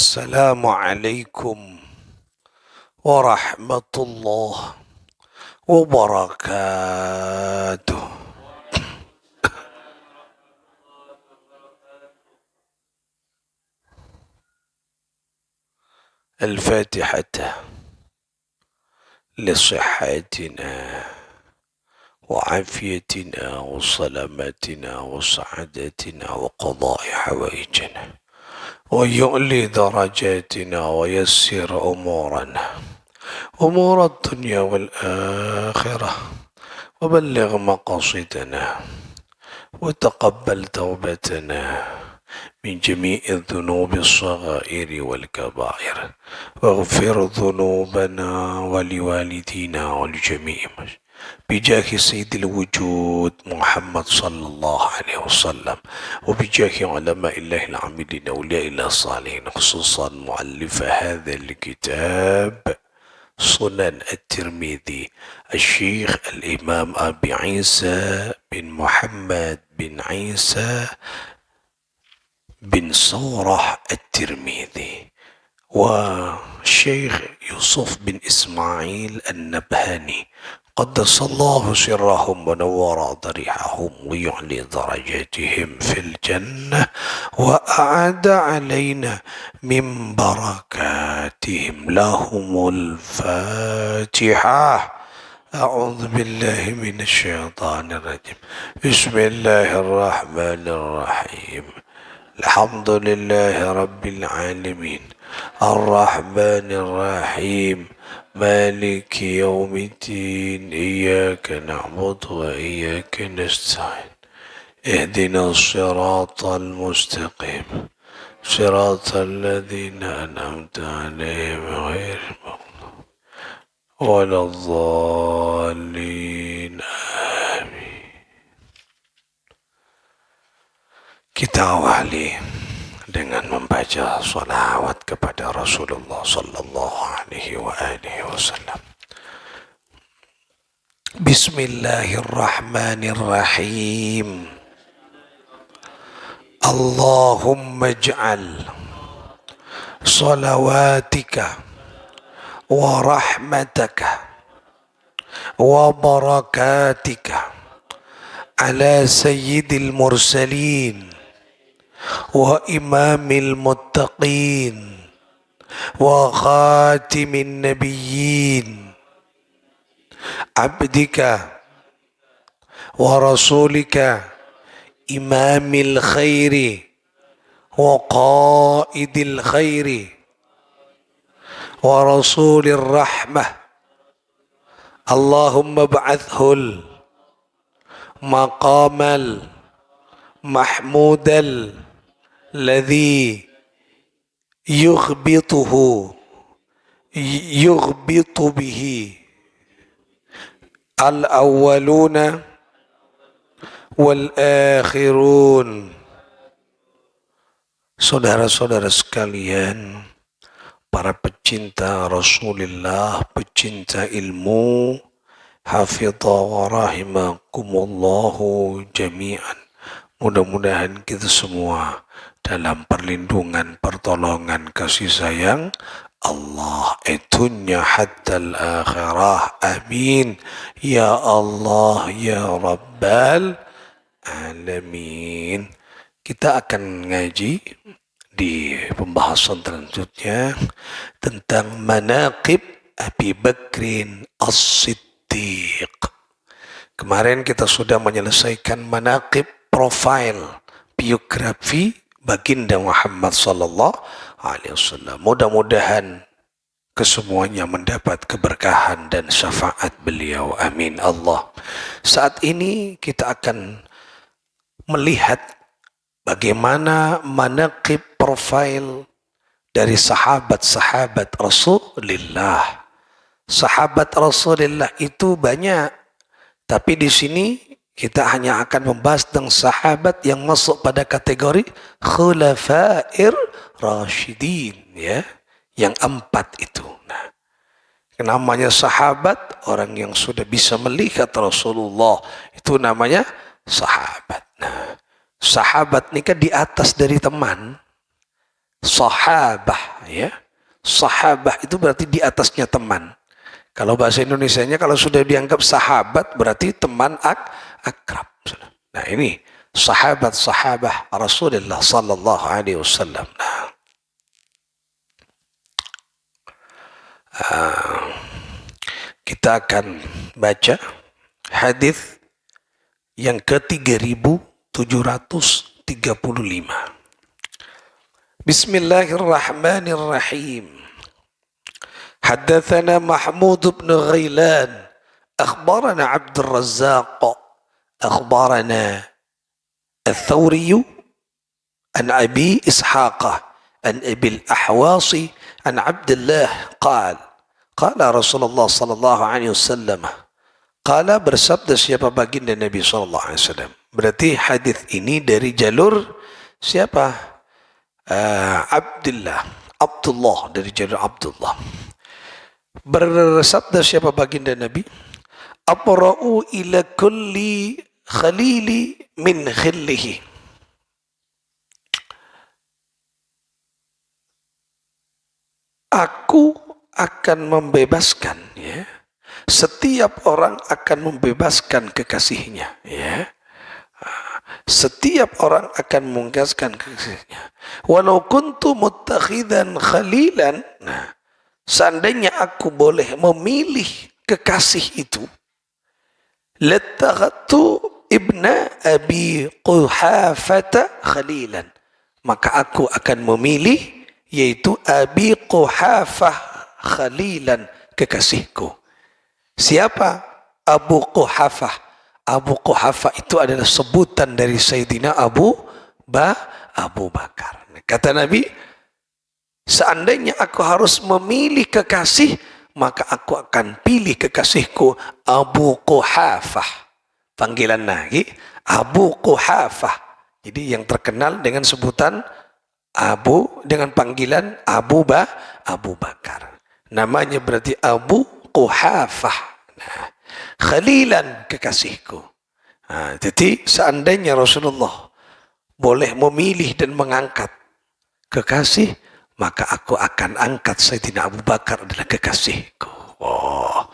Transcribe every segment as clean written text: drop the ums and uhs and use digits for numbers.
Assalamualaikum warahmatullahi wabarakatuh. الفاتحة لصحتنا وعافيتنا وسلامتنا وسعادتنا وقضاء حوائجنا ويعلي درجاتنا ويسر أمورنا أمور الدنيا والآخرة وبلغ مقاصدنا وتقبل توبتنا من جميع الذنوب الصغائر والكبائر واغفر ذنوبنا ولوالدينا ولجميع بجاه سيد الوجود محمد صلى الله عليه وسلم وبجاه علماء الله العاملين أولياء الله الصالحين خصوصا مؤلف هذا الكتاب سنن الترمذي الشيخ الإمام أبي عيسى بن محمد بن عيسى بن صورح الترمذي والشيخ يوسف بن إسماعيل النبهاني قدس الله سرهم ونور ضريحهم ويعلي درجاتهم في الجنة وأعد علينا من بركاتهم لهم الفاتحة. أعوذ بالله من الشيطان الرجيم. بسم الله الرحمن الرحيم. الحمد لله رب العالمين الرحمن الرحيم مالك يوم الدين إياك نعبد وإياك نستعين اهدنا الصراط المستقيم صراط الذين أنعمت عليهم غير المغضوب ولا الضالين آمين. Kita awali dengan membaca salawat kepada Rasulullah sallallahu alaihi wasallam. Bismillahirrahmanirrahim. Allahumma ij'al salawatika wa rahmataka wa barakatika ala sayyidil mursalin وإمام المتقين وخاتم النبيين عبدك ورسولك إمام الخير وقائد الخير ورسول الرحمة اللهم ابعثه المقام المحمود الذي يغبط به الأولون والآخرون. Saudara-saudara sekalian, para pecinta Rasulullah, pecinta ilmu, hafidha wa rahimakumullahu jami'an. Mudah-mudahan kita semua dalam perlindungan, pertolongan, kasih sayang Allah dunya hatta al-akhirah. Amin. Ya Allah, ya Rabbal Alamin. Kita akan ngaji di pembahasan selanjutnya tentang manaqib Abi Bakrin As-Siddiq. Kemarin kita sudah menyelesaikan manaqib, profil, biografi baginda Muhammad sallallahu alaihi wasallam. Mudah-mudahan kesemuanya mendapat keberkahan dan syafaat beliau. Amin Allah. Saat ini kita akan melihat bagaimana manaqib, profil dari sahabat-sahabat Rasulullah. Sahabat Rasulullah itu banyak, tapi di sini kita hanya akan membahas tentang sahabat yang masuk pada kategori khulafair rasyidin, ya, yang 4 itu. Nah, namanya sahabat, orang yang sudah bisa melihat Rasulullah, itu namanya sahabat. Nah, sahabat ini kan di atas dari teman. Sahabah, ya. Sahabah itu berarti di atasnya teman. Kalau bahasa Indonesianya kalau sudah dianggap sahabat berarti teman akrab. Nah ini sahabat-sahabah Rasulullah sallallahu alaihi wasallam. Nah, kita akan baca hadis yang ke-3735. Bismillahirrahmanirrahim. Haddatsana Mahmud bin Ghailan, akhbarana Abdul Razzaq, akhbarana Al-Thawri an Abi Ishaq an Abi Al-Ahwas an Abdullah qala qala Rasulullah sallallahu alaihi wasallam. Qala bersabda siapa baginda Nabi sallallahu alaihi wasallam. Berarti hadis ini dari jalur siapa? Abdullah dari jalur Abdullah. Bersabda siapa baginda Nabi? Abra'u ila kulli khalili min khillihi. Aku akan membebaskan, ya. Setiap orang akan membebaskan kekasihnya, ya. Setiap orang akan membebaskan kekasihnya. Walau kuntu muttakhidan khalilan, nah, seandainya aku boleh memilih kekasih itu, lattakhadtu ibna Abi Quhafata khalilan, maka aku akan memilih yaitu Abi Quhafah khalilan, kekasihku. Siapa Abu Quhafah? Abu Quhafah itu adalah sebutan dari Sayyidina Abu Bakar. Kata Nabi, seandainya aku harus memilih kekasih, maka aku akan pilih kekasihku Abu Quhafah. Panggilan lagi Abu Quhafah. Jadi yang terkenal dengan sebutan Abu, dengan panggilan Abu Bakar. Namanya berarti Abu Quhafah. Nah, khalilan, kekasihku. Nah, jadi seandainya Rasulullah boleh memilih dan mengangkat kekasih, maka aku akan angkat Sayyidina Abu Bakar adalah kekasihku. Oh,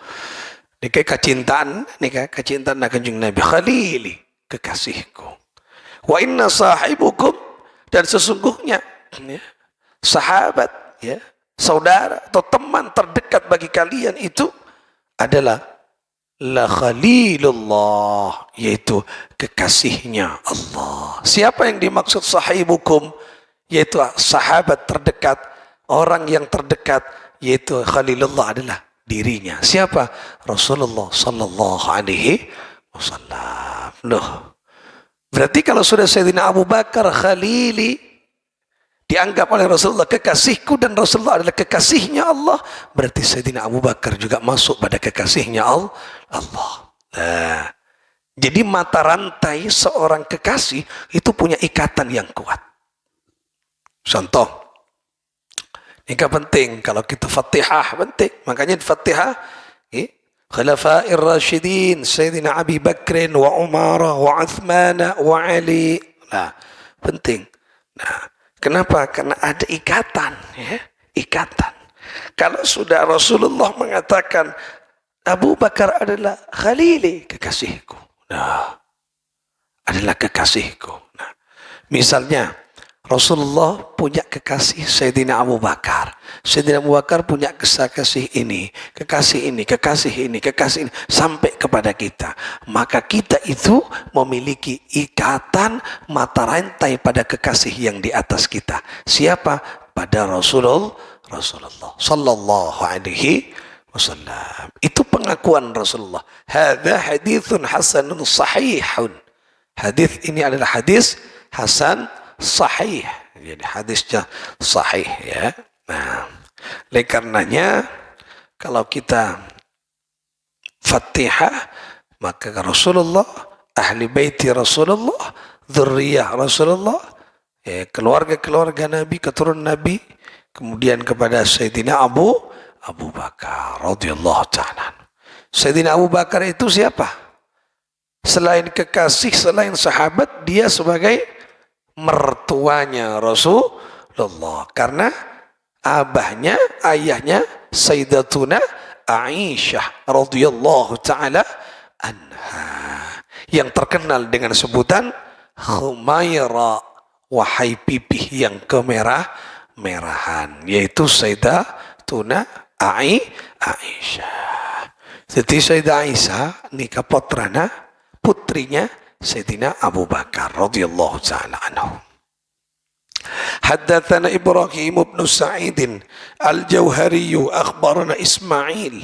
ini kayak kecintaan kanjeng Nabi. Khalili, kekasihku. Wa inna sahibukum, dan sesungguhnya, ya, sahabat, ya, saudara atau teman terdekat bagi kalian itu adalah la khalilullah, yaitu kekasihnya Allah. Siapa yang dimaksud sahibukum? Yaitu sahabat terdekat, orang yang terdekat, yaitu khalilullah adalah dirinya. Siapa? Rasulullah sallallahu alaihi wasallam. Loh, berarti kalau sudah Sayyidina Abu Bakar khalili, dianggap oleh Rasulullah kekasihku, dan Rasulullah adalah kekasihnya Allah, berarti Sayyidina Abu Bakar juga masuk pada kekasihnya Allah. Nah, jadi mata rantai seorang kekasih itu punya ikatan yang kuat. Contoh, ini penting kalau kita Fatihah, penting. Makanya di Fatihah, Khulafair Rasyidin, Sayyidina Abi Bakrin wa Umar wa Uthman wa Ali. Nah, penting. Nah, kenapa? Karena ada ikatan, ya, ikatan. Kalau sudah Rasulullah mengatakan Abu Bakar adalah khalili, kekasihku. Nah, adalah kekasihku. Nah, misalnya Rasulullah punya kekasih Sayyidina Abu Bakar. Sayyidina Abu Bakar punya kekasih ini, kekasih ini, kekasih ini, kekasih ini, sampai kepada kita. Maka kita itu memiliki ikatan mata rantai pada kekasih yang di atas kita. Siapa? Pada Rasulullah sallallahu alaihi wasallam. Itu pengakuan Rasulullah. Hadza haditsun hasanun sahihun. Hadis ini adalah hadis hasan sahih, jadi hadisnya sahih, ya. Nah, oleh karenanya kalau kita Fatihah, maka Rasulullah, ahli baiti Rasulullah, dzurriyyah Rasulullah, ya, keluarga-keluarga Nabi, keturunan Nabi, kemudian kepada Sayyidina Abu Bakar radhiyallahu ta'ala. Sayyidina Abu Bakar itu siapa? Selain kekasih, selain sahabat, dia sebagai mertuanya Rasulullah Rasulullah. Karena ayahnya Sayyidatuna Aisyah radhiyallahu taala anha, yang terkenal dengan sebutan Humaira, wahai pipih yang kemerah-merahan, yaitu Sayyidatuna Aisyah. Jadi Sayyidah Aisyah nikah putrinya Sayyidina Abu Bakar radhiyallahu taala anhu. Haddatsana Ibrahim bin Sa'id Al-Jauhari akhbarana Ismail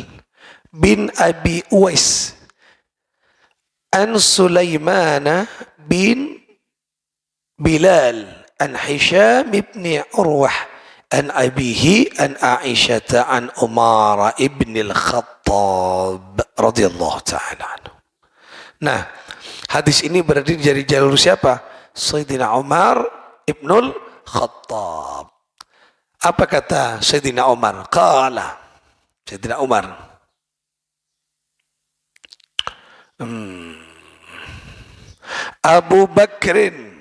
bin Abi Uwais an Sulaiman bin Bilal an Hisham bin Urwah an abihi an Aisyah an Umar ibn al-Khattab radhiyallahu ta'ala anhu. Nah, hadis ini berarti dari jalur siapa? Sayyidina Umar ibnul Khattab. Apa kata Sayyidina Umar? Qala Sayyidina Umar, Abu Bakrin,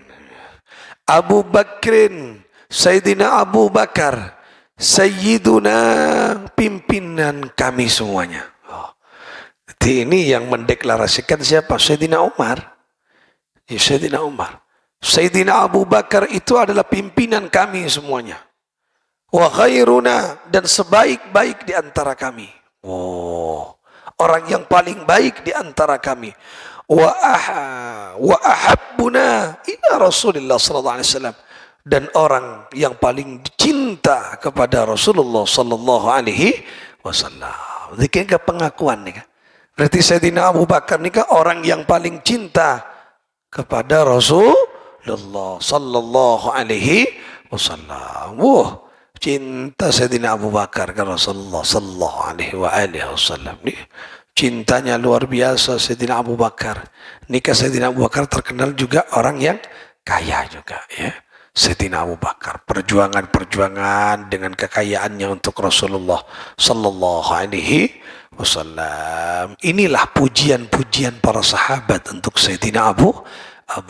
Sayyidina Abu Bakar, Sayyiduna, pimpinan kami semuanya. Jadi ini yang mendeklarasikan siapa? Sayyidina Umar. Ya, Sayyidina Umar. Sayyidina Abu Bakar itu adalah pimpinan kami semuanya. Wa khairuna, dan sebaik-baik di antara kami. Orang yang paling baik di antara kami. Wa ahabbuna ila Rasulillah sallallahu alaihi wasallam, dan orang yang paling cinta kepada Rasulullah sallallahu alaihi wasallam. Ini kan pengakuan nih kan. Berarti Sayyidina Abu Bakar ini kan orang yang paling cinta kepada Rasulullah sallallahu alaihi wasallam. Cinta Sayyidina Abu Bakar ke Rasulullah sallallahu alaihi wasallam. Cintanya luar biasa Sayyidina Abu Bakar. Nikah Sayyidina Abu Bakar terkenal juga orang yang kaya juga, ya. Sayyidina Abu Bakar perjuangan dengan kekayaannya untuk Rasulullah sallallahu alaihi wasallam. Inilah pujian-pujian para sahabat untuk Sayyidina Abu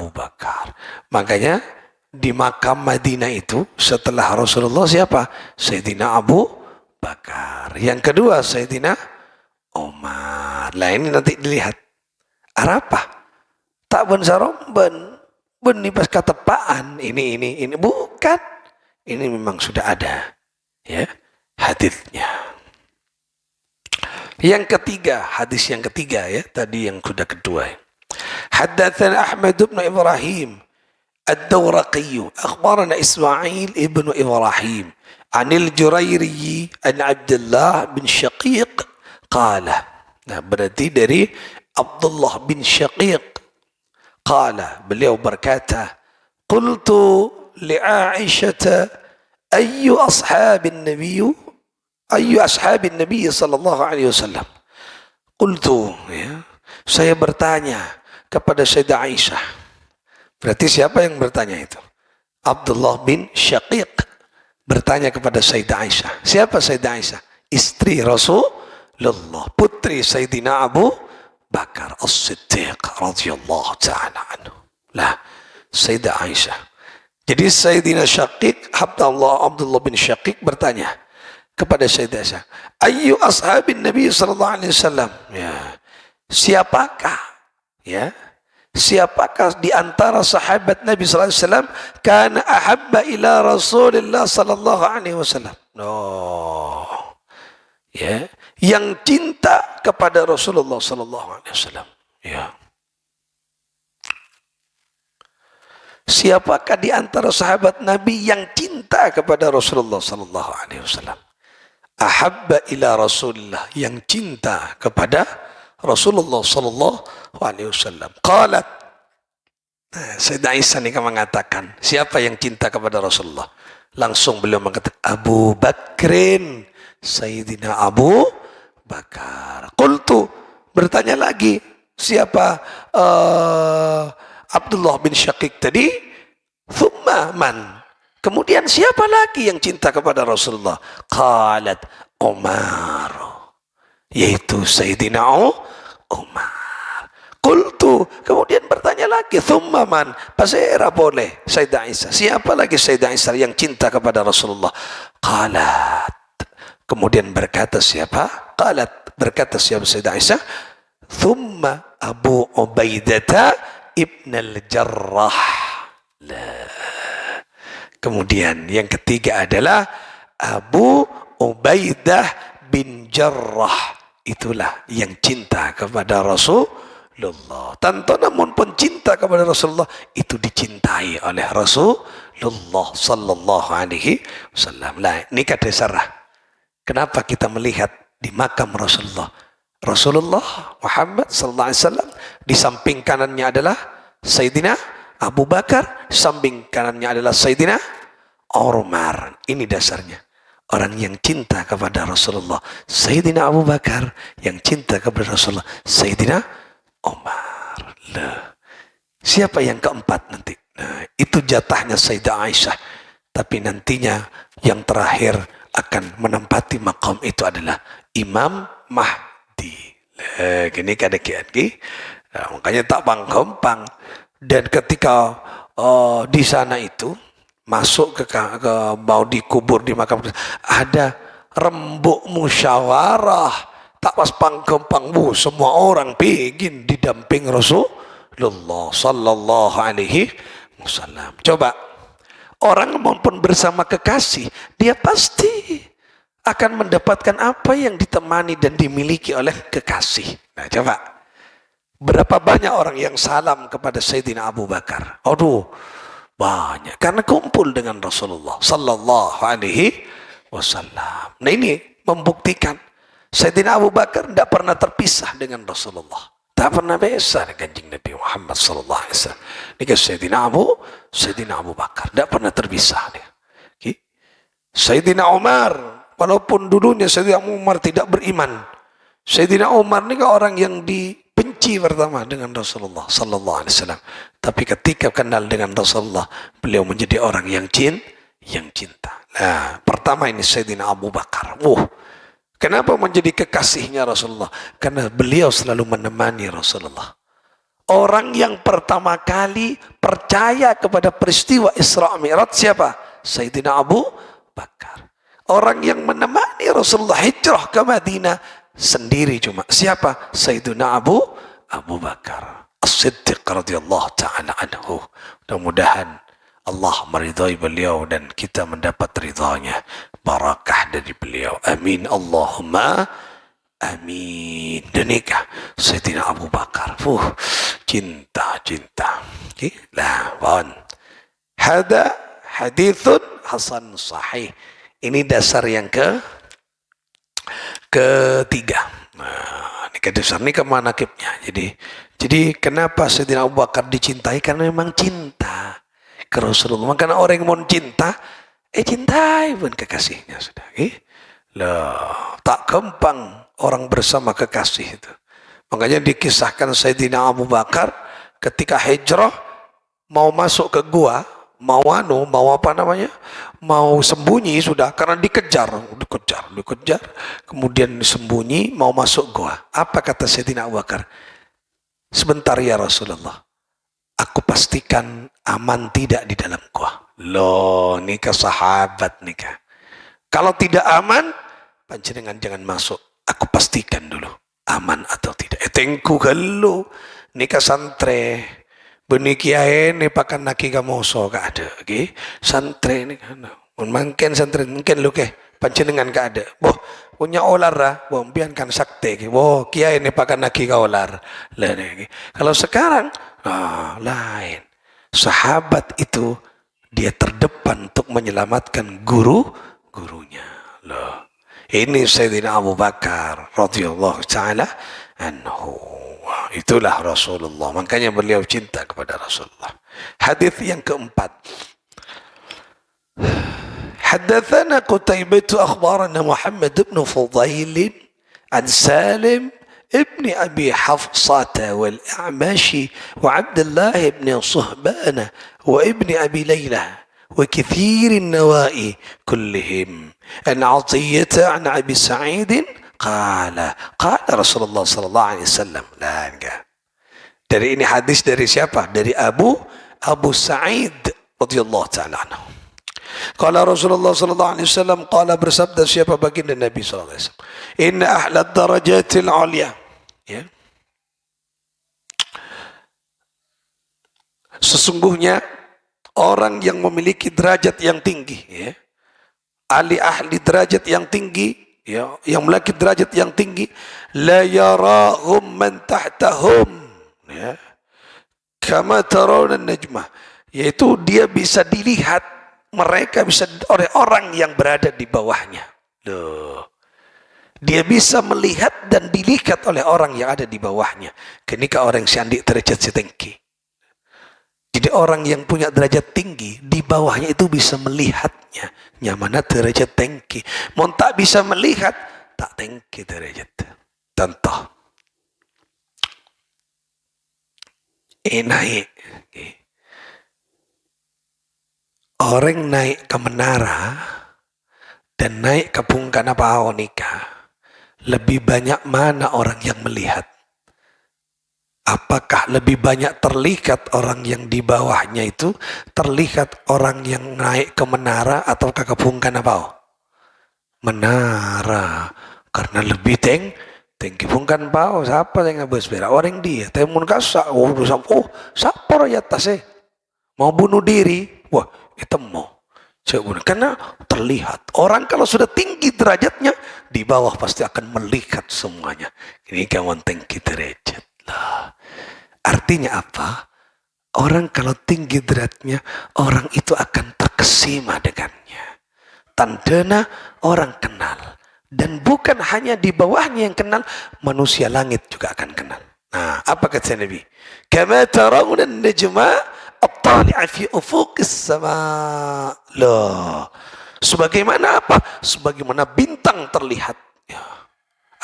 Bakar. Makanya di makam Madinah itu setelah Rasulullah siapa? Sayyidina Abu Bakar. Yang kedua Sayyidina Umar. Lah ini nanti dilihat. Arapa? Tak ben saromben. Ben ini pas ketepaan. Ini bukan. Ini memang sudah ada. Ya, hadisnya. Yang ketiga, hadis yang ketiga ya. Tadi yang sudah kedua. Haddatsana Ahmad bin Ibrahim الدورقي أخبرنا إسماعيل ابن إبراهيم عن الجريري عن عبد الله بن شقيق قال. Nah, berarti dari Abdullah bin Syaqiq. Qala, beliau berkata, qultu li'Aisyah ayyu ashabin nabiy sallallahu alaihi wasallam. Qultu, ya, saya bertanya kepada Sayyidah Aisyah. Berarti siapa yang bertanya itu? Abdullah bin Syaqiq bertanya kepada Sayyidah Aisyah. Siapa Sayyidah Aisyah? Istri Rasulullah, putri Sayyidina Abu Bakar As-Siddiq radhiyallahu ta'ala anhu. Lah, Sayyidah Aisyah. Jadi Sayyidina Syaqiq, Abdullah bin Syaqiq bertanya kepada Sayyidah Aisyah, ayyu ashabin Nabi sallallahu alaihi wasallam? Ya. Siapakah? Ya. Siapakah di antara sahabat Nabi sallallahu alaihi wasallam kana ahabba ila Rasulillah sallallahu alaihi wasallam? Ya, yang cinta kepada Rasulullah sallallahu alaihi wasallam. Ya. Siapakah di antara sahabat Nabi yang cinta kepada Rasulullah sallallahu alaihi wasallam? Ahabba ila Rasulillah, yang cinta kepada Rasulullah sallallahu alaihi wasallam. Qalat, Sayyidah Aisyah ini mengatakan, siapa yang cinta kepada Rasulullah? Langsung beliau mengatakan, Abu Bakrin, Sayyidina Abu Bakar. Qultu, bertanya lagi, siapa Abdullah bin Syaqiq tadi? Thumma man? Kemudian siapa lagi yang cinta kepada Rasulullah? Qalat Umar, yaitu Sayyidina Umar. Qultu, kemudian bertanya lagi, thumma man, pasera boleh Sayyidah Aisyah. Siapa lagi Sayyidah Aisyah yang cinta kepada Rasulullah? Qalat, kemudian berkata siapa? Qalat, berkata siapa Sayyidah Aisyah? Thumma Abu Ubaidah ibn al-Jarrah. Kemudian yang ketiga adalah Abu Ubaidah bin Jarrah. Itulah yang cinta kepada Rasulullah. Tentu namun pun cinta kepada Rasulullah itu dicintai oleh Rasulullah sallallahu alaihi wasallam. Lah, ini kata sarah. Kenapa kita melihat di makam Rasulullah? Rasulullah Muhammad sallallahu alaihi wasallam di samping kanannya adalah Sayyidina Abu Bakar, samping kanannya adalah Sayyidina Umar. Ini dasarnya. Orang yang cinta kepada Rasulullah Sayyidina Abu Bakar, yang cinta kepada Rasulullah Sayyidina Umar. Lah. Siapa yang keempat nanti? Nah, itu jatahnya Sayyidah Aisyah. Tapi nantinya yang terakhir akan menempati makam itu adalah Imam Mahdi. Lah, gini kadang-kadang. Nah, makanya tak gampang. Dan ketika di sana itu masuk ke mau dikubur di makam, ada rembuk musyawarah, tak pas pangkempang semua orang pingin didamping Rasulullah sallallahu alaihi wasallam. Coba orang maupun bersama kekasih, dia pasti akan mendapatkan apa yang ditemani dan dimiliki oleh kekasih. Nah, coba berapa banyak orang yang salam kepada Sayyidina Abu Bakar? Aduh, banyak. Karena kumpul dengan Rasulullah sallallahu alaihi wasallam. Nah, ini membuktikan Sayyidina Abu Bakar tidak pernah terpisah dengan Rasulullah. Tak pernah bisa dengan kanjeng Nabi Muhammad sallallahu alaihi wasallam. Ini Sayyidina Abu Bakar tidak pernah terpisah. Okay. Sayyidina Umar, walaupun dulunya Sayyidina Umar tidak beriman, Sayyidina Umar ini orang yang dibenci pertama dengan Rasulullah sallallahu alaihi wasallam. Tapi ketika kenal dengan Rasulullah, beliau menjadi orang yang cinta. Nah, pertama ini Sayyidina Abu Bakar. Kenapa menjadi kekasihnya Rasulullah? Karena beliau selalu menemani Rasulullah. Orang yang pertama kali percaya kepada peristiwa Isra Mi'raj siapa? Sayyidina Abu Bakar. Orang yang menemani Rasulullah hijrah ke Madinah sendiri cuma. Siapa? Sayyidina Abu Bakar As-Siddiq radhiyallahu ta'ala anhu. Mudah-mudahan Allah meridhai beliau dan kita mendapat ridhanya. Barakah dari beliau. Amin. Allahumma amin. Dan nikah Sayyidina Abu Bakar. Cinta. Okay? Lawan. Hada hadithun hasan sahih. Ini dasar yang ketiga. Nah, ini dasar ini kemana kipnya? Jadi kenapa Sayyidina Abu Bakar dicintai? Karena memang cinta ke Rasulullah. Karena orang yang mau cinta, cintai pun kekasihnya sudah. Loh, tak gampang orang bersama kekasih itu. Makanya dikisahkan Sayyidina Abu Bakar ketika hijrah mau masuk ke gua, mau sembunyi sudah karena dikejar, kemudian sembunyi mau masuk gua. Apa kata Sayyidina Abu Bakar? Sebentar ya Rasulullah, aku pastikan aman tidak di dalam gua. Loh, nikah sahabat nikah. Kalau tidak aman, panjenengan jangan masuk. Aku pastikan dulu aman atau tidak. Tengku kalau nikah santre, benih kiai ini pakan naki kamoso gak ada. Okay? Santre ini kan, mungkin santre mungkin lu ke panjenengan gak ada. Boh punya olar lah, boh biarkan sakte. Boh kiai ini pakan naki ka olar. Kalau sekarang lain. Sahabat itu dia terdepan untuk menyelamatkan gurunya. Loh. Ini Sayyidina Abu Bakar radhiyallahu ta'ala anhu. Itulah Rasulullah. Makanya beliau cinta kepada Rasulullah. Hadis yang keempat. Haddatsana Qutaibah akhbarana Muhammad ibn Fudail an Salim ابن أبي حفصة والأعمشي وعبد الله بن صهبان وابن أبي ليلى وكثير النوائي كلهم أن عطية عن أبي سعيد قال رسول الله صلى الله عليه وسلم لا Dari ini hadis dari siapa? Dari Abu Sa'id radhiyallahu taala anhu. Qala Rasulullah sallallahu alaihi wasallam, qala bersabda siapa baginda Nabi sallallahu alaihi wasallam, inna ahlad darajatil ulya, ya. Sesungguhnya orang yang memiliki derajat yang tinggi, ya. Ahli derajat yang tinggi, ya, yang memiliki derajat yang tinggi, la yarahum man tahtahum, ya, kama tarawna najmah, yaitu dia bisa dilihat, mereka bisa oleh orang yang berada di bawahnya. Loh. Dia bisa melihat dan dilihat oleh orang yang ada di bawahnya. Ketika orang siandik derajat setinggi. Jadi orang yang punya derajat tinggi, di bawahnya itu bisa melihatnya. Nyamana derajat tinggi. Mau tak bisa melihat, tak tinggi derajat. Contoh. Naik. Orang naik ke menara dan naik ke Bungkana Pahonika, lebih banyak mana orang yang melihat? Apakah lebih banyak terlihat orang yang di bawahnya itu, terlihat orang yang naik ke menara atau ke Bungkana Paho? Menara, karena lebih tinggi. Bungkana Paho, siapa yang ngabes berak? Orang dia, temun kasak, siapa rakyat tasnya? Mau bunuh diri? Wah, itu mau. Karena terlihat. Orang kalau sudah tinggi derajatnya, di bawah pasti akan melihat semuanya. Ini kawan tinggi derajat lah. Artinya apa? Orang kalau tinggi derajatnya, orang itu akan terkesima dengannya. Tandana orang kenal. Dan bukan hanya di bawahnya yang kenal, manusia langit juga akan kenal. Nah, apa kata Nabi? Kama tarawna najma at-tali'a fi ufuqis sama. Loh. Sebagaimana apa? Sebagaimana bintang terlihat. Ya.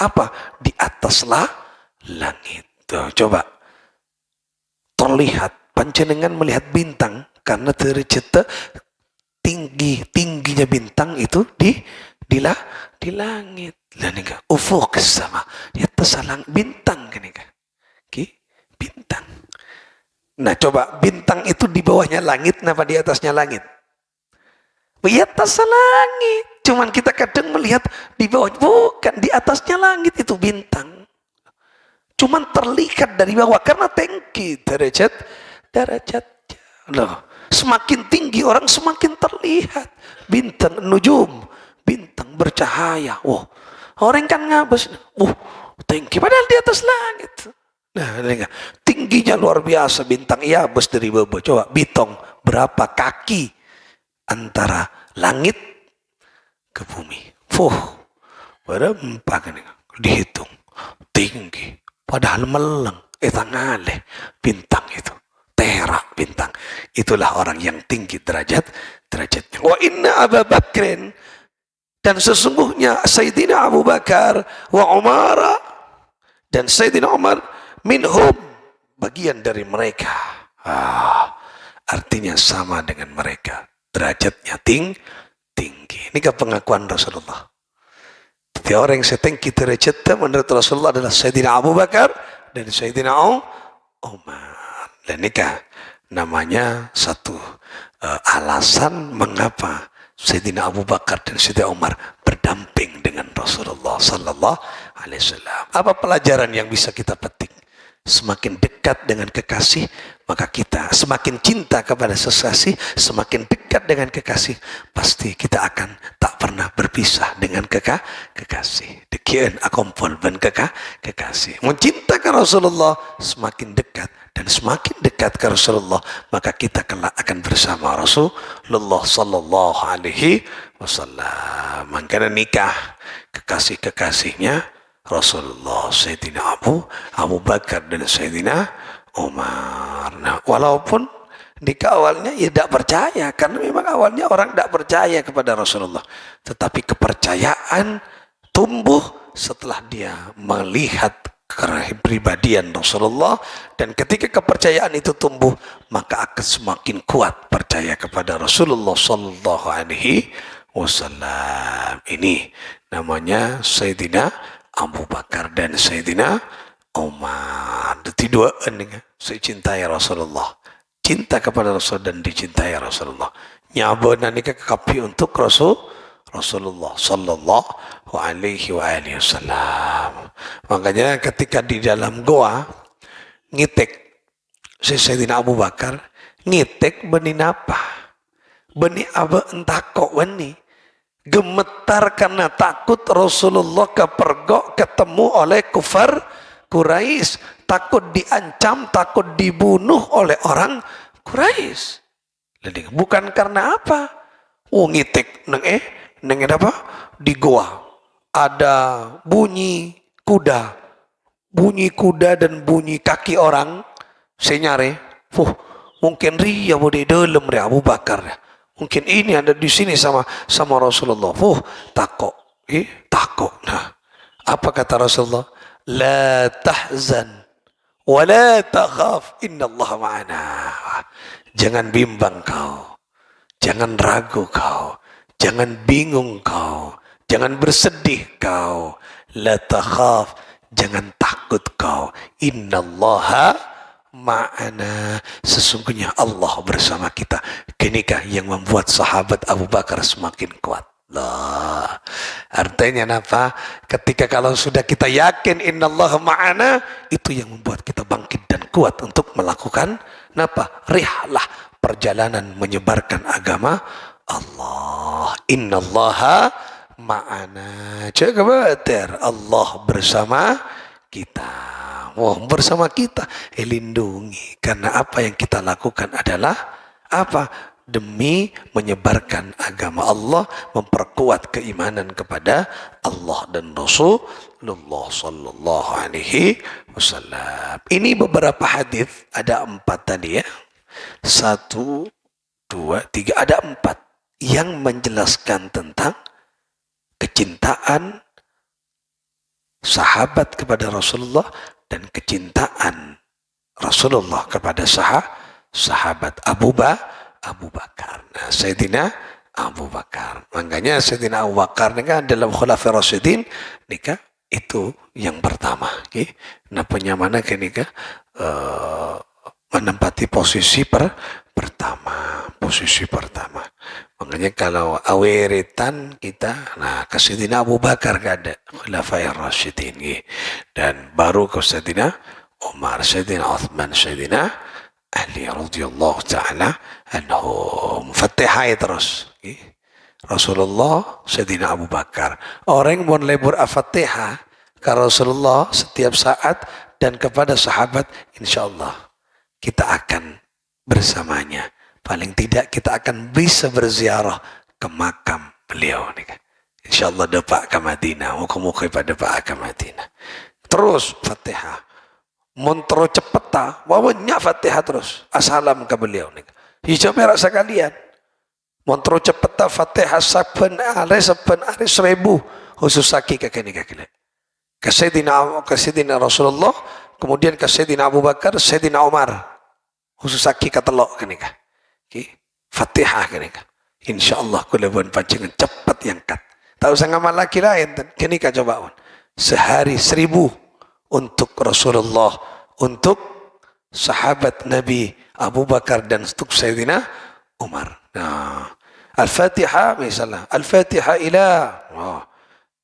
Apa? Di ataslah langit. Tuh, coba. Terlihat. Panjenengan melihat bintang karena derajat tingginya bintang itu di langit. Lah nika ufuqis sama. Di atas bintang kan nika. Bintang. Nah coba bintang itu di bawahnya langit, apa di atasnya langit? Di atas langit. Cuman kita kadang melihat di bawah, bukan di atasnya langit itu bintang. Cuman terlihat dari bawah karena tinggi derajatnya. Loh, semakin tinggi orang semakin terlihat. Bintang, nujum, bintang bercahaya. Wah, orang kan ngabes. Tinggi padahal di atas langit. Nah, tingginya luar biasa bintang Iyabes dari bawah. Coba bitong berapa kaki antara langit ke bumi. Berapa kan dihitung. Tinggi. Padahal meleng. Tangaleh bintang itu. Terak bintang. Itulah orang yang tinggi derajatnya. Wa inna Abu Bakrin. Dan sesungguhnya Sayyidina Abu Bakar wa Umar dan Sayyidina Umar minhum, bagian dari mereka. Artinya sama dengan mereka. Derajatnya tinggi. Ini kan pengakuan Rasulullah. Jadi orang yang setinggi derajatnya menurut Rasulullah adalah Sayyidina Abu Bakar dan Sayyidina Umar. Dan ini kan namanya satu alasan mengapa Sayyidina Abu Bakar dan Sayyidina Umar berdamping dengan Rasulullah Sallallahu Alaihi Wasallam. Apa pelajaran yang bisa kita petik? Semakin dekat dengan kekasih, maka kita semakin cinta kepada sesasih, semakin dekat dengan kekasih, pasti kita akan tak pernah berpisah dengan kekasih. Dekian akompol ben kekasih. Mencintakan Rasulullah semakin dekat dan semakin dekat ke Rasulullah, maka kita kelak akan bersama Rasulullah Sallallahu Alaihi Wasallam. Makanya nikah kekasih-kekasihnya Rasulullah, Sayyidina Abu Bakar dan Sayyidina Umar. Nah, walaupun nikah awalnya ya tidak percaya, karena memang awalnya orang tidak percaya kepada Rasulullah. Tetapi kepercayaan tumbuh setelah dia melihat kepribadian Rasulullah, dan ketika kepercayaan itu tumbuh, maka akan semakin kuat percaya kepada Rasulullah Sallallahu Alaihi Wasallam. Ini namanya Sayyidina Abu Bakar dan Sayyidina Umar. Tiduaan dengan saya cintai Rasulullah. Cinta kepada Rasul dan dicintai Rasulullah. Nyabana ni kekapi untuk Rasulullah sallallahu alaihi wasallam. Makanya ketika di dalam goa ngitek Sayyidina Abu Bakar ngitek beni napa? Beni aba entako beni. Gemetar karena takut Rasulullah kepergok ketemu oleh kufar Quraisy, takut diancam, takut dibunuh oleh orang Quraisy. Bukan karena apa? Ngitik neng apa? Di goa ada bunyi kuda dan bunyi kaki orang. Saya nyari, mungkin ria mau di dalam dia Abu Bakar ya. Mungkin ini ada di sini sama Rasulullah. Takut. Takut. Nah, apa kata Rasulullah? La tahzan wa la takhaf innallaha ma'ana. Jangan bimbang kau. Jangan ragu kau. Jangan bingung kau. Jangan bersedih kau. La takhaf. Jangan takut kau. Innallaha ma'ana, sesungguhnya Allah bersama kita. Kenikah yang membuat sahabat Abu Bakar semakin kuat. Lah, artinya apa? Ketika kalau sudah kita yakin innallaha ma'ana, itu yang membuat kita bangkit dan kuat untuk melakukan apa? Rihlah, perjalanan menyebarkan agama Allah. Innallaha ma'ana. Jaga batir, Allah bersama kita. Bersama kita, lindungi. Karena apa yang kita lakukan adalah apa? Demi menyebarkan agama Allah, memperkuat keimanan kepada Allah dan Rasulullah sallallahu alaihi wasallam. Ini beberapa hadis, ada 4 tadi ya. 1, 2, 3, ada 4 yang menjelaskan tentang kecintaan sahabat kepada Rasulullah dan kecintaan Rasulullah kepada sahabat Abu Bakar. Nah, Sayyidina Abu Bakar. Makanya Sayyidina Abu Bakar ni kan dalam Khulafaur Rasyidin nikah itu yang pertama. Okay? Nah, penyamana ke nikah menempati posisi pertama. Makanya kalau awiritan kita, nah ke Sayyidina Abu Bakar ada Khulafaur Rasyidin, dan baru ke Sayyidina Umar, Sayyidina Uthman, Sayyidina Ali radhiyallahu taala anhum. Fatihah terus. Rasulullah, Sayyidina Abu Bakar. Orang yang lebur Al-Fatihah ke Rasulullah setiap saat dan kepada sahabat, insyaallah kita akan bersamanya. Paling tidak kita akan bisa berziarah ke makam beliau. InsyaAllah dapat ke Madinah. Muka-muka pada dapat ke Madinah. Terus Fatihah. Montro cepeta. Wawanya Fatihah terus. Assalam ke beliau. Hijabnya rasa kalian. Montro cepeta Fatihah saben hari 1000. Khusus saki ke kini. Ke Sayyidina Rasulullah. Kemudian ke Sayyidina Abu Bakar. Sayyidina Umar. Khusus saki ke telok ke nikah. Fatihah kan, insyaallah kulabuan pancingan cepat yang kat. Tak usah ngamal laki lain, kini kah coba sehari 1000 untuk Rasulullah, untuk sahabat Nabi Abu Bakar dan untuk Sayyidina Umar. Nah, Al-Fatihah misalnya, Al-Fatihah ila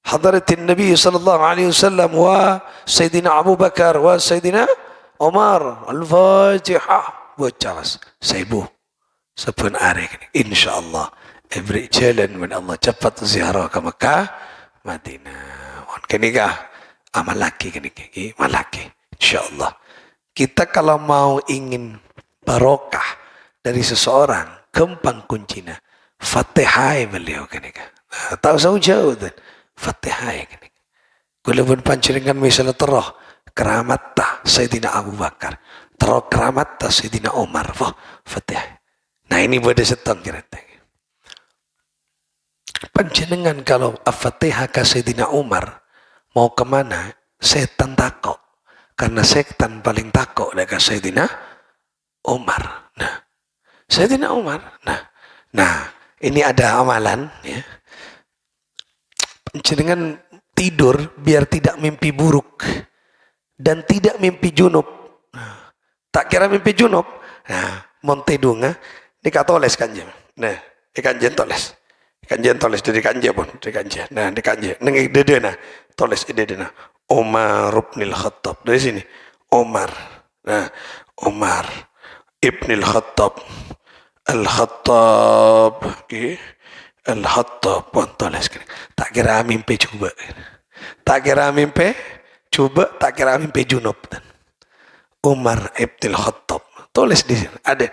hadratin Nabi sallallahu alaihi wasallam wa Sayyidina Abu Bakar wa Sayyidina Umar. Al-Fatihah baca 1000. Sepun hari ini, insyaallah every jalan min Allah cepat ziarah ke Mekah, Madinah. Kenikah amal laki kenikah, malaki. Insyaallah kita kalau mau ingin barokah dari seseorang, gampang kuncinya Fatihah beliau kenikah. Tahu jauh tu Fatihah kenikah. Kalau pun pancingan misalnya terah keramat Sayyidina Abu Bakar, terah keramat Sayyidina Umar, Fatihah. Nah ini boleh setong kira-kira. Panjenengan kalau Al-Fatihah ke Sayyidina Umar mau kemana? Setan takut. Karena setan paling takut dengan Sayyidina Umar. Nah, Sayyidina Umar. Nah, ini ada amalan. Ya. Panjenengan tidur biar tidak mimpi buruk. dan tidak mimpi junub. Tak kira mimpi junub. Nah, monte dunga di katoles kanjeng. Nah, di kanjeng toles. Kanjeng toles dari kanjeng pun, dari kanjeng. Nah, di kanjeng. Neng dedena toles dedena. Umar ibnul Khattab. Dari sini. Umar. Nah, Umar ibnul Khattab. Al-Khattab. Okay. Al-Khattab pun toles. Tak kira mimpi coba. Tak kira mimpi coba, tak kira mimpi junub. Umar ibnul Khattab. Tulis di sini. Ada.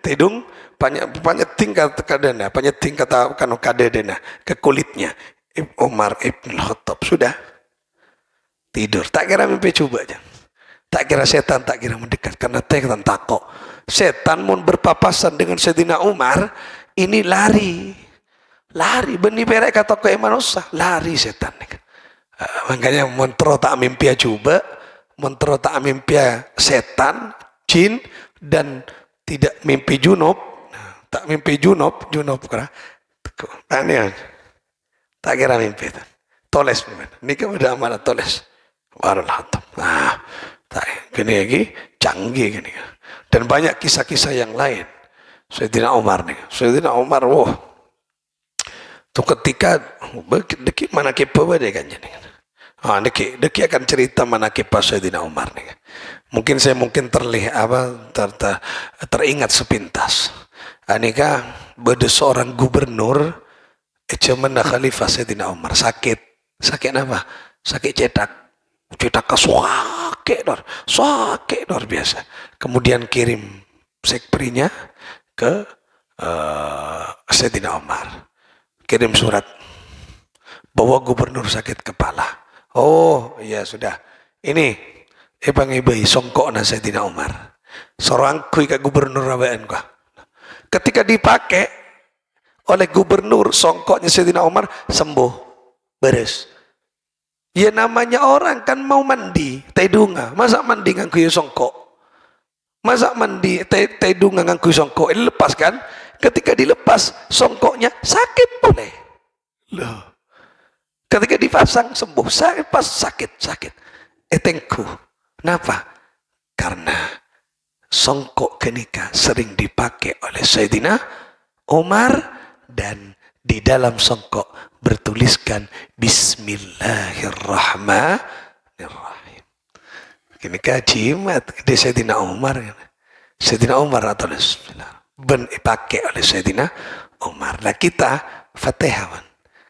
Tidung banyak tingkat kadana, banyak tingkat kanu kadana ke kulitnya. Umar ibnul Khattab sudah tidur. Tak kira mimpi coba aja. Tak kira setan, tak kira mendekat karena setan takut. Setan mun berpapasan dengan Sayyidina Umar, ini lari. Benih perek kata ke manusia, lari setan. Makanya mentero tak mimpi coba, mentero tak mimpi setan, jin, dan tidak mimpi junub, tak mimpi junub karena tanya, tak kira mimpi itu. Toles, ini kemudian mana toles, warul hatam. Nah, gini lagi canggih gini. Dan banyak kisah-kisah yang lain. Sayyidina Umar nih, Sayyidina Umar, wah, tuh ketika deki mana kepa dia kan jadi. Deki akan cerita mana kepa Sayyidina Umar nih. Mungkin saya terlihat teringat sepintas. Anika beda seorang gubernur cuman khalifah Sayyidina Umar sakit apa? Sakit cetak sakit luar biasa. Kemudian kirim sekprinya ke Sayyidina Umar. Kirim surat bahwa gubernur sakit kepala. Oh, iya sudah. Ini ibai songkok na Sayyidina Umar. Seorang kui ke gubernur rabaen kah. Ketika dipakai oleh gubernur songkoknya Sayyidina Umar sembuh, beres. Ya namanya orang kan mau mandi, tedunga. Masa mandi ngangku songkok? Masa mandi tedunga ngangku songkok? Ini lepas kan? Ketika dilepas songkoknya sakit boleh. Loh. Ketika dipasang sembuh, sakit. Etengku. Kenapa? Karena songkok kenika sering dipakai oleh Sayyidina Umar dan di dalam songkok bertuliskan Bismillahirrahmanirrahim. Kenika jimat di Sayyidina Umar. Sayyidina Umar atau Bismillah. Dipakai oleh Sayyidina Umar. Lah kita Fatihah.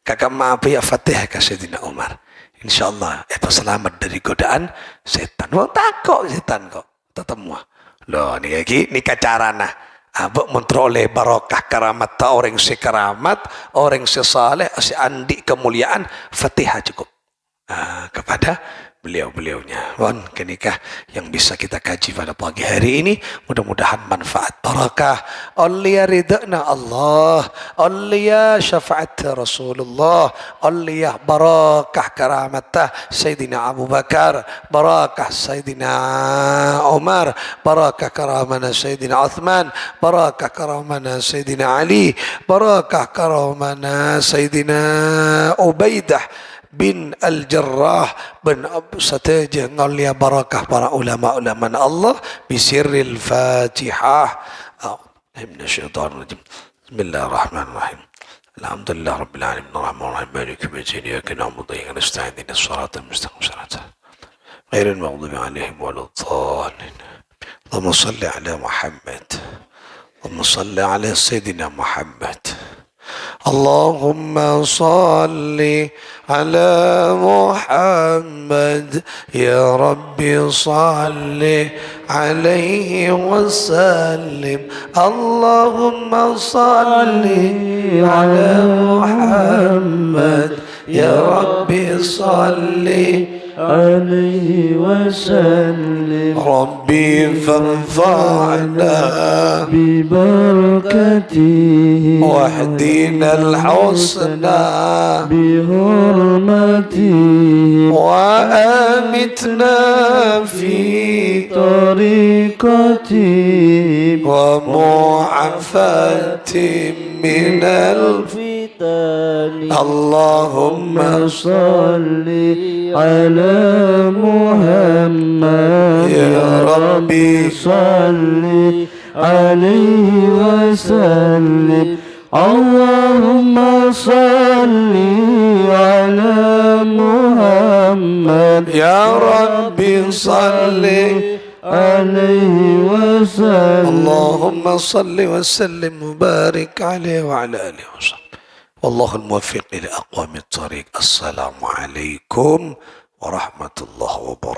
Kakak maaf ya Fatihah ke Sayyidina Umar. InsyaAllah itu selamat dari godaan setan. Wong takut setan kok. Tetemu. Loh ini lagi ini carana. Abang mentrole barokah karamat ta orang si karamat, orang si saleh, si andi kemuliaan Fatihah cukup. Kepada beliau-beliaunya. Kenikah yang bisa kita kaji pada pagi hari ini, mudah-mudahan manfaat barakah. Alliya ridana Allah, alliya syafaat Rasulullah, alliya barakah karamatah Sayyidina Abu Bakar, barakah Sayyidina Umar, barakah karamana Sayyidina Uthman, barakah karamana Sayyidina Ali, barakah karamana Sayyidina Ubaidah bin Al-Jarrah bin Abu Sataja ngalia barakah para ulama-ulama Allah bisirril Fatihah. Bismillahirrahmanirrahim. Alhamdulillah Rabbil Alamin Ar-Rahmanir Rahim Maliki yawmiddin Iyyaka na'budu wa iyyaka nasta'in ihdinas siratal mustaqim siratal ghairil maghdubi 'alaihim waladdallin. Allahumma shalli 'ala Muhammad. Allahumma shalli 'ala Sayyidina Muhammad. اللهم صل على محمد يا ربي صل عليه وسلم اللهم صل على محمد يا ربي صل عليه وسلم ربي فانفعنا ببركته واهدنا الحسنى بحرمته وآمتنا في طريقته ومعافاة من الفتن الثاني اللهم صل على محمد يا ربي صل عليه وسلم اللهم صل على محمد يا ربي صل عليه وسلم اللهم صل وسلم وبارك عليه وعلى آله وصحبه والله الموفق إلى أقوام الطريق. السلام عليكم ورحمة الله وبركاته.